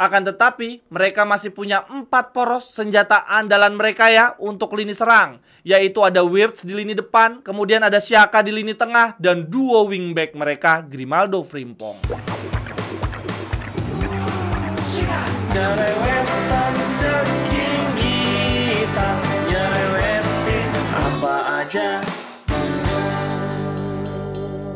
Akan tetapi, mereka masih punya 4 poros senjata andalan mereka ya untuk lini serang. Yaitu ada Wirtz di lini depan, kemudian ada Xhaka di lini tengah, dan duo wingback mereka, Grimaldo Frimpong. Cerewetan ceking kita, nyerewetin apa aja.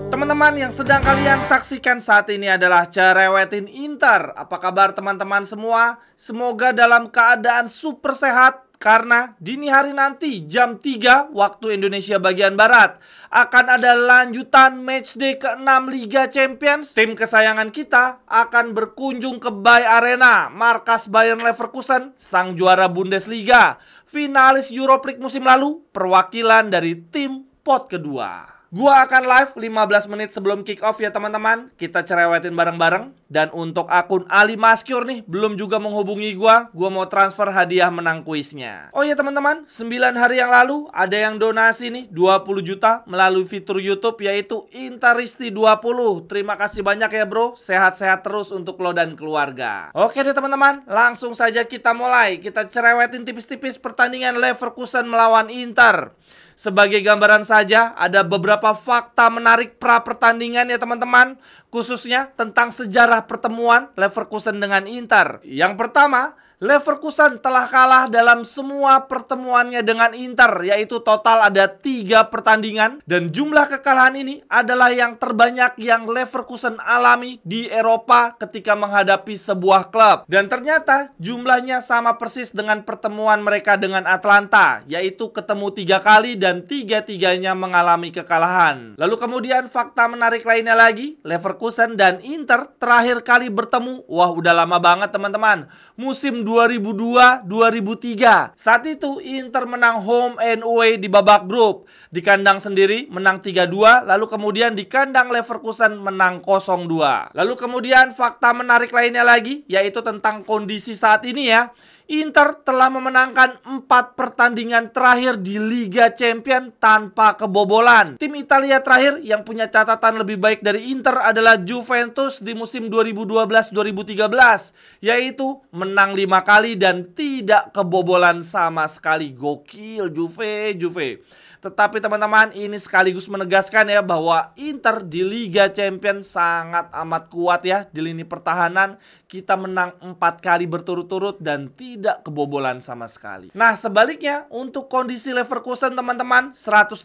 Teman-teman, yang sedang kalian saksikan saat ini adalah Cerewetin Inter. Apa kabar teman-teman semua? Semoga dalam keadaan super sehat, karena dini hari nanti jam 3 waktu Indonesia bagian Barat akan ada lanjutan matchday ke-6 Liga Champions. Tim kesayangan kita akan berkunjung ke Bay Arena, markas Bayer Leverkusen, sang juara Bundesliga, finalis Europa League musim lalu, perwakilan dari tim pot kedua. Gua akan live 15 menit sebelum kick off ya teman-teman. Kita cerewetin bareng-bareng. Dan untuk akun Ali Maskur nih, belum juga menghubungi gua mau transfer hadiah menang kuisnya. Oh iya teman-teman, 9 hari yang lalu ada yang donasi nih 20 juta melalui fitur YouTube, yaitu Interisti 20. Terima kasih banyak ya bro. Sehat-sehat terus untuk lo dan keluarga. Oke deh teman-teman, langsung saja kita mulai. Kita cerewetin tipis-tipis pertandingan Leverkusen melawan Inter. Sebagai gambaran saja, ada beberapa fakta menarik pra pertandingan ya teman-teman, khususnya tentang sejarah pertemuan Leverkusen dengan Inter. Yang pertama, Leverkusen telah kalah dalam semua pertemuannya dengan Inter, yaitu total ada 3 pertandingan. Dan jumlah kekalahan ini adalah yang terbanyak yang Leverkusen alami di Eropa ketika menghadapi sebuah klub. Dan ternyata jumlahnya sama persis dengan pertemuan mereka dengan Atlanta, yaitu ketemu 3 kali dan 3-3-nya mengalami kekalahan. Lalu kemudian fakta menarik lainnya lagi, Leverkusen dan Inter terakhir kali bertemu, wah udah lama banget teman-teman, musim 2002-2003. Saat itu Inter menang home and away di babak grup. Di kandang sendiri menang 3-2, lalu kemudian di kandang Leverkusen menang 0-2. Lalu kemudian fakta menarik lainnya lagi, yaitu tentang kondisi saat ini ya. Inter telah memenangkan 4 pertandingan terakhir di Liga Champions tanpa kebobolan. Tim Italia terakhir yang punya catatan lebih baik dari Inter adalah Juventus di musim 2012-2013, yaitu menang 5 kali dan tidak kebobolan sama sekali. Gokil Juve. Tetapi teman-teman, ini sekaligus menegaskan ya bahwa Inter di Liga Champions sangat amat kuat ya. Di lini pertahanan kita menang 4 kali berturut-turut dan tidak kebobolan sama sekali. Nah sebaliknya untuk kondisi Leverkusen teman-teman, 180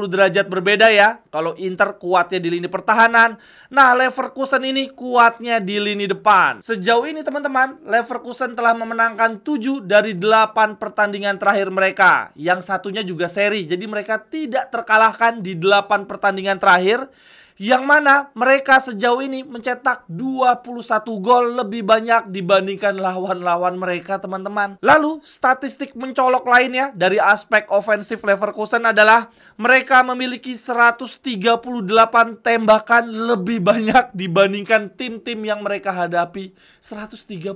derajat berbeda ya. Kalau Inter kuatnya di lini pertahanan, nah Leverkusen ini kuatnya di lini depan. Sejauh ini teman-teman, Leverkusen telah memenangkan 7 dari 8 pertandingan terakhir mereka. Yang satunya juga seri, jadi mereka tidak terkalahkan di 8 pertandingan terakhir, yang mana mereka sejauh ini mencetak 21 gol, lebih banyak dibandingkan lawan-lawan mereka teman-teman. Lalu statistik mencolok lainnya dari aspek ofensif Leverkusen adalah mereka memiliki 138 tembakan, lebih banyak dibandingkan tim-tim yang mereka hadapi. 138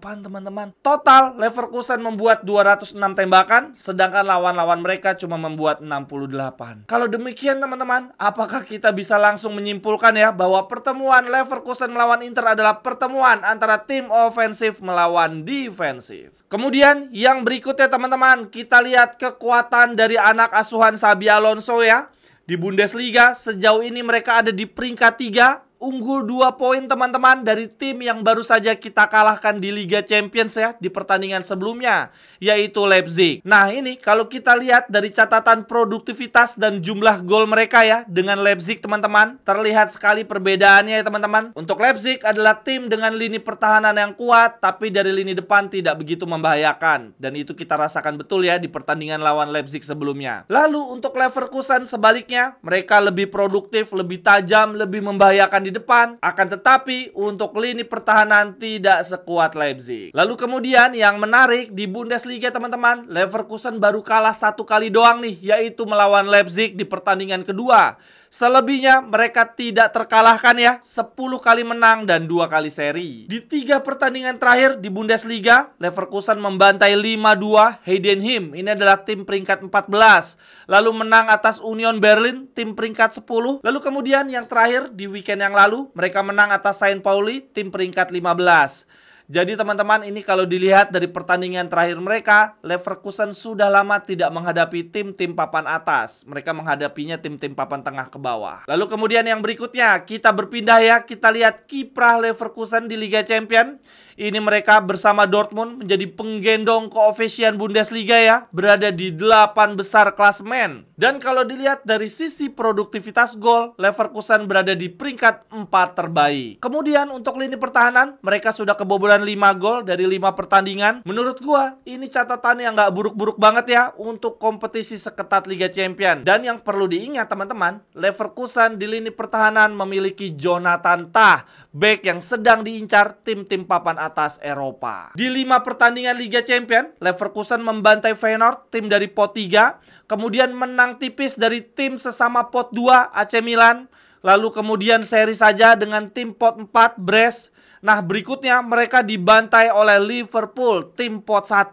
teman-teman. Total Leverkusen membuat 206 tembakan, sedangkan lawan-lawan mereka cuma membuat 68. Kalau demikian teman-teman, apakah kita bisa langsung menyimpulkan ya bahwa pertemuan Leverkusen melawan Inter adalah pertemuan antara tim ofensif melawan defensif? Kemudian yang berikutnya teman-teman, kita lihat kekuatan dari anak asuhan Xabi Alonso ya. Di Bundesliga sejauh ini mereka ada di peringkat 3, unggul 2 poin teman-teman dari tim yang baru saja kita kalahkan di Liga Champions ya di pertandingan sebelumnya, yaitu Leipzig. Nah ini kalau kita lihat dari catatan produktivitas dan jumlah gol mereka ya dengan Leipzig teman-teman, terlihat sekali perbedaannya ya teman-teman. Untuk Leipzig adalah tim dengan lini pertahanan yang kuat, tapi dari lini depan tidak begitu membahayakan, dan itu kita rasakan betul ya di pertandingan lawan Leipzig sebelumnya. Lalu untuk Leverkusen sebaliknya, mereka lebih produktif, lebih tajam, lebih membahayakan di depan, akan tetapi untuk lini pertahanan tidak sekuat Leipzig. Lalu kemudian yang menarik di Bundesliga teman-teman, Leverkusen baru kalah 1 kali doang nih, yaitu melawan Leipzig di pertandingan kedua. Selebihnya mereka tidak terkalahkan ya, 10 kali menang dan 2 kali seri. Di 3 pertandingan terakhir di Bundesliga, Leverkusen membantai 5-2 Heidenheim. Ini adalah tim peringkat 14. Lalu menang atas Union Berlin, tim peringkat 10. Lalu kemudian yang terakhir di weekend yang lalu, mereka menang atas Saint Pauli, tim peringkat 15. Jadi teman-teman, ini kalau dilihat dari pertandingan terakhir mereka, Leverkusen sudah lama tidak menghadapi tim-tim papan atas. Mereka menghadapinya tim-tim papan tengah ke bawah. Lalu kemudian yang berikutnya, kita berpindah ya. Kita lihat kiprah Leverkusen di Liga Champions. Ini mereka bersama Dortmund menjadi penggendong koefisien Bundesliga ya, berada di 8 besar klasemen. Dan kalau dilihat dari sisi produktivitas gol, Leverkusen berada di peringkat 4 terbaik. Kemudian untuk lini pertahanan, mereka sudah kebobolan 5 gol dari 5 pertandingan. Menurut gua, ini catatan yang nggak buruk-buruk banget ya untuk kompetisi seketat Liga Champions. Dan yang perlu diingat teman-teman, Leverkusen di lini pertahanan memiliki Jonathan Tah, bek yang sedang diincar tim-tim papan atas Eropa. Di 5 pertandingan Liga Champions, Leverkusen membantai Feyenoord, tim dari pot 3, kemudian menang tipis dari tim sesama pot 2 AC Milan, lalu kemudian seri saja dengan tim pot 4 Brest. Nah, berikutnya mereka dibantai oleh Liverpool, tim pot 1.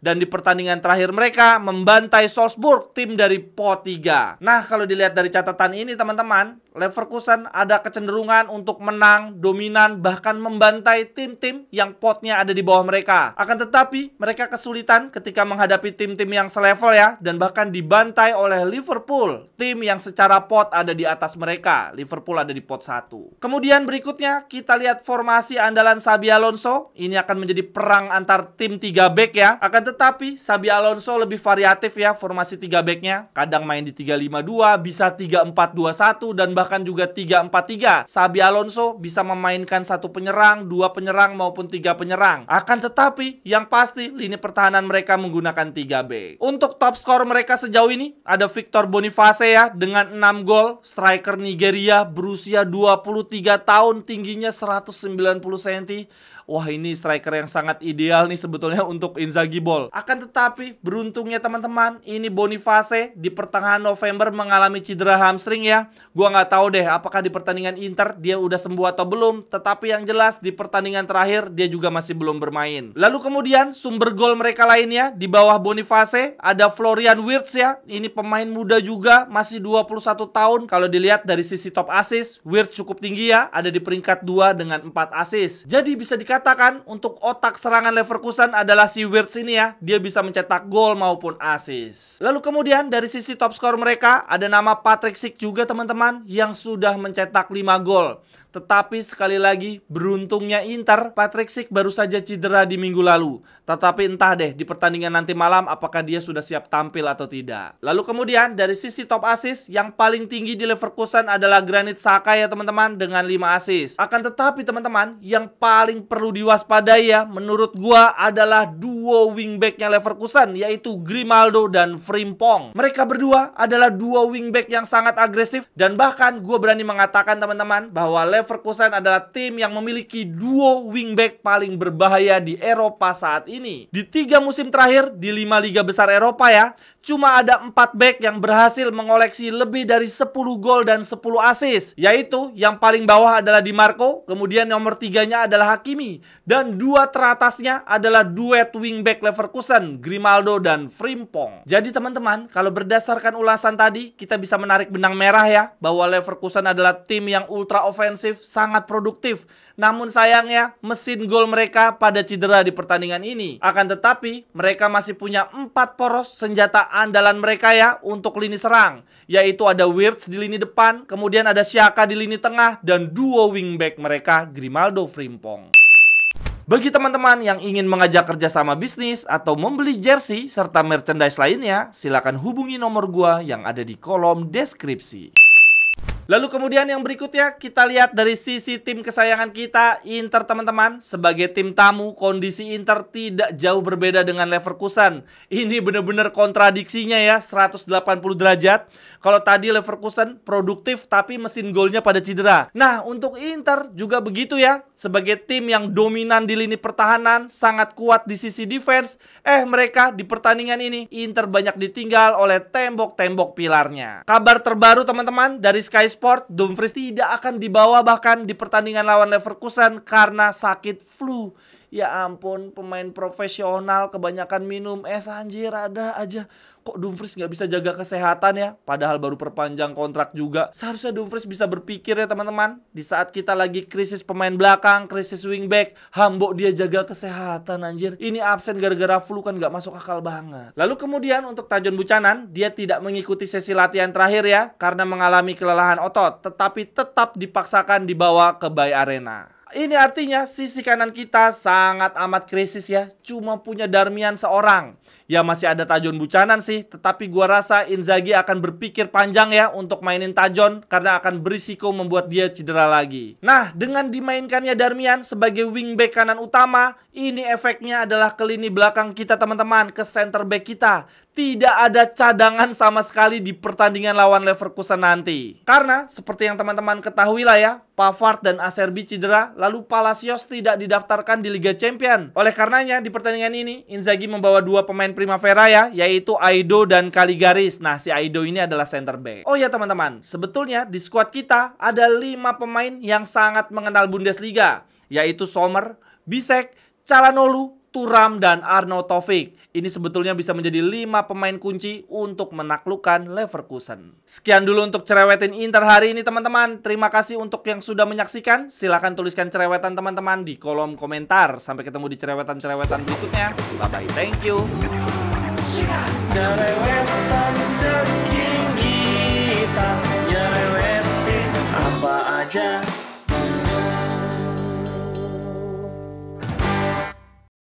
Dan di pertandingan terakhir mereka membantai Salzburg, tim dari pot 3. Nah, kalau dilihat dari catatan ini teman-teman, Leverkusen ada kecenderungan untuk menang, dominan, bahkan membantai tim-tim yang potnya ada di bawah mereka. Akan tetapi, mereka kesulitan ketika menghadapi tim-tim yang selevel ya, dan bahkan dibantai oleh Liverpool, tim yang secara pot ada di atas mereka. Liverpool ada di pot 1. Kemudian berikutnya, kita lihat formasi andalan Xabi Alonso. Ini akan menjadi perang antar tim 3 back ya. Akan tetapi, Xabi Alonso lebih variatif ya formasi 3 backnya. Kadang main di 3-5-2, bisa 3-4-2-1, dan bahkan juga 3-4-3. Xabi Alonso bisa memainkan 1 penyerang, 2 penyerang, maupun 3 penyerang. Akan tetapi, yang pasti lini pertahanan mereka menggunakan 3 back. Untuk top skor mereka sejauh ini, ada Victor Boniface ya, dengan 6 gol. Striker Nigeria, berusia 23 tahun, tingginya 190 cm. Wah, ini striker yang sangat ideal nih sebetulnya untuk Inzaghi Ball. Akan tetapi, beruntungnya teman-teman, ini Boniface di pertengahan November mengalami cedera hamstring ya. Gua nggak tahu deh apakah di pertandingan Inter dia udah sembuh atau belum. Tetapi yang jelas di pertandingan terakhir dia juga masih belum bermain. Lalu kemudian sumber gol mereka lainnya di bawah Boniface ada Florian Wirtz ya. Ini pemain muda juga, masih 21 tahun. Kalau dilihat dari sisi top assist, Wirtz cukup tinggi ya, ada di peringkat 2 dengan 4 assist. Jadi bisa dikatakan untuk otak serangan Leverkusen adalah si Wirtz ini ya. Dia bisa mencetak gol maupun assist. Lalu kemudian dari sisi top skor mereka ada nama Patrick Schick juga teman-teman, yang sudah mencetak 5 gol. Tetapi sekali lagi, beruntungnya Inter, Patrick Schick baru saja cedera di minggu lalu. Tetapi entah deh di pertandingan nanti malam apakah dia sudah siap tampil atau tidak. Lalu kemudian dari sisi top assist, yang paling tinggi di Leverkusen adalah Granit Xhaka ya teman-teman, dengan 5 assist. Akan tetapi teman-teman, yang paling perlu diwaspadai ya menurut gua adalah duo wingbacknya Leverkusen, yaitu Grimaldo dan Frimpong. Mereka berdua adalah duo wingback yang sangat agresif, dan bahkan gua berani mengatakan teman-teman bahwa Leverkusen adalah tim yang memiliki duo wingback paling berbahaya di Eropa saat ini. Di 3 musim terakhir di 5 liga besar Eropa ya, cuma ada 4 back yang berhasil mengoleksi lebih dari 10 gol dan 10 assist. Yaitu yang paling bawah adalah Di Marco, kemudian nomor 3-nya adalah Hakimi, dan 2 teratasnya adalah duet wingback Leverkusen, Grimaldo dan Frimpong. Jadi teman-teman, kalau berdasarkan ulasan tadi, kita bisa menarik benang merah ya, bahwa Leverkusen adalah tim yang ultra ofensif, sangat produktif. Namun sayangnya, mesin gol mereka pada cedera di pertandingan ini. Akan tetapi, mereka masih punya 4 poros senjata andalan mereka ya untuk lini serang, yaitu ada Wirtz di lini depan, kemudian ada Xhaka di lini tengah, dan duo wingback mereka Grimaldo Frimpong. Bagi teman-teman yang ingin mengajak kerjasama bisnis atau membeli jersey serta merchandise lainnya, silakan hubungi nomor gua yang ada di kolom deskripsi. Lalu kemudian yang berikutnya kita lihat dari sisi tim kesayangan kita, Inter teman-teman. Sebagai tim tamu, kondisi Inter tidak jauh berbeda dengan Leverkusen. Ini benar-benar kontradiksinya ya, 180 derajat. Kalau tadi Leverkusen produktif tapi mesin golnya pada cedera. Nah, untuk Inter juga begitu ya. Sebagai tim yang dominan di lini pertahanan, sangat kuat di sisi defense. Mereka di pertandingan ini, Inter banyak ditinggal oleh tembok-tembok pilarnya. Kabar terbaru teman-teman dari Sky Sport, Dumfries tidak akan dibawa bahkan di pertandingan lawan Leverkusen karena sakit flu. Ya ampun, pemain profesional kebanyakan minum es anjir, ada aja. Kok Dumfries nggak bisa jaga kesehatan ya? Padahal baru perpanjang kontrak juga. Seharusnya Dumfries bisa berpikir ya teman-teman. Di saat kita lagi krisis pemain belakang, krisis wingback, hambok dia jaga kesehatan anjir. Ini absen gara-gara flu kan nggak masuk akal banget. Lalu kemudian untuk Tajon Buchanan, dia tidak mengikuti sesi latihan terakhir ya, karena mengalami kelelahan otot. Tetapi tetap dipaksakan dibawa ke Bay Arena. Ini artinya sisi kanan kita sangat amat krisis ya. Cuma punya Darmian seorang. Ya masih ada Tajon Buchanan sih, tetapi gua rasa Inzaghi akan berpikir panjang ya untuk mainin Tajon karena akan berisiko membuat dia cedera lagi. Nah, dengan dimainkannya Darmian sebagai wingback kanan utama, ini efeknya adalah ke lini belakang kita teman-teman, ke center back kita. Tidak ada cadangan sama sekali di pertandingan lawan Leverkusen nanti. Karena seperti yang teman-teman ketahui lah ya, Pavard dan Acerbi cedera, lalu Palacios tidak didaftarkan di Liga Champion. Oleh karenanya di pertandingan ini Inzaghi membawa dua pemain primavera ya, yaitu Aido dan Caligaris. Nah, si Aido ini adalah center back. Oh ya teman-teman, sebetulnya di skuad kita ada 5 pemain yang sangat mengenal Bundesliga, yaitu Sommer, Bisek, Calhanoglu, Thuram, dan Arnautovic. Ini sebetulnya bisa menjadi 5 pemain kunci untuk menaklukkan Leverkusen. Sekian dulu untuk cerewetin Inter hari ini teman-teman. Terima kasih untuk yang sudah menyaksikan. Silahkan tuliskan cerewetan teman-teman di kolom komentar. Sampai ketemu di cerewetan-cerewetan berikutnya. Bye-bye, thank you. Cerewetan